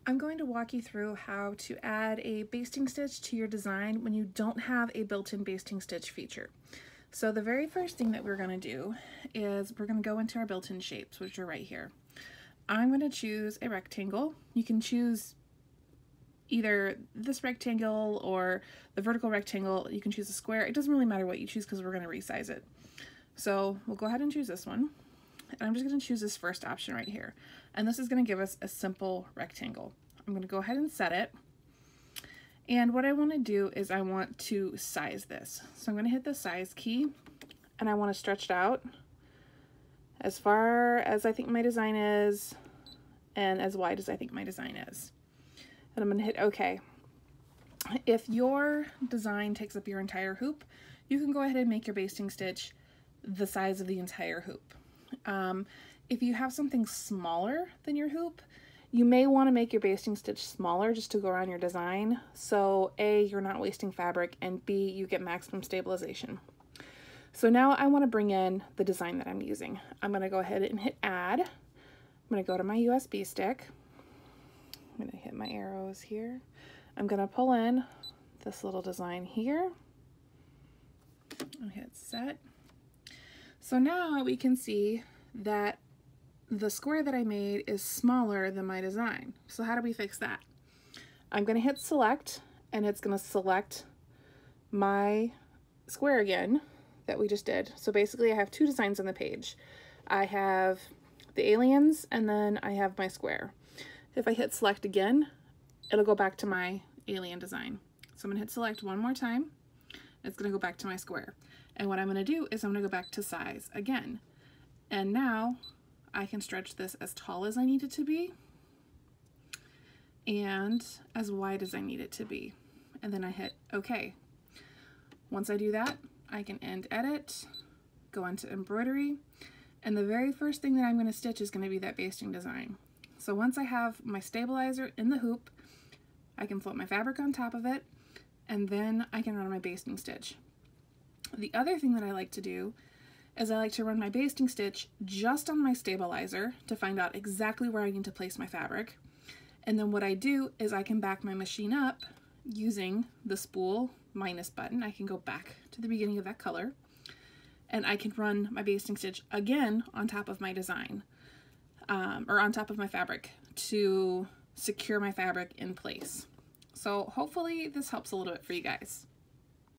I'm going to walk you through how to add a basting stitch to your design when you don't have a built-in basting stitch feature. So the very first thing that we're going to do is we're going to go into our built-in shapes, which are right here. I'm going to choose a rectangle. You can choose either this rectangle or the vertical rectangle. You can choose a square. It doesn't really matter what you choose because we're going to resize it. So we'll go ahead and choose this one. And I'm just going to choose this first option right here. And this is going to give us a simple rectangle. I'm going to go ahead and set it. And what I want to do is I want to size this. So I'm going to hit the size key and I want to stretch it out as far as I think my design is and as wide as I think my design is. And I'm going to hit OK. If your design takes up your entire hoop, you can go ahead and make your basting stitch the size of the entire hoop. If you have something smaller than your hoop, you may want to make your basting stitch smaller just to go around your design. So A, you're not wasting fabric, and B, you get maximum stabilization. So now I want to bring in the design that I'm using. I'm going to go ahead and hit add. I'm going to go to my USB stick. I'm going to hit my arrows here. I'm going to pull in this little design here. I'll hit set. So now we can see that the square that I made is smaller than my design. So how do we fix that? I'm going to hit select and it's going to select my square again that we just did. So basically I have two designs on the page. I have the aliens and then I have my square. If I hit select again, it'll go back to my alien design. So I'm going to hit select one more time. It's going to go back to my square. And what I'm going to do is I'm going to go back to size again. And now I can stretch this as tall as I need it to be and as wide as I need it to be. And then I hit OK. Once I do that, I can end edit, go into embroidery, and the very first thing that I'm going to stitch is going to be that basting design. So once I have my stabilizer in the hoop, I can float my fabric on top of it, and then I can run my basting stitch. The other thing that I like to do is I like to run my basting stitch just on my stabilizer to find out exactly where I need to place my fabric. And then what I do is I can back my machine up using the spool minus button. I can go back to the beginning of that color and I can run my basting stitch again on top of my design or on top of my fabric to secure my fabric in place. So hopefully this helps a little bit for you guys.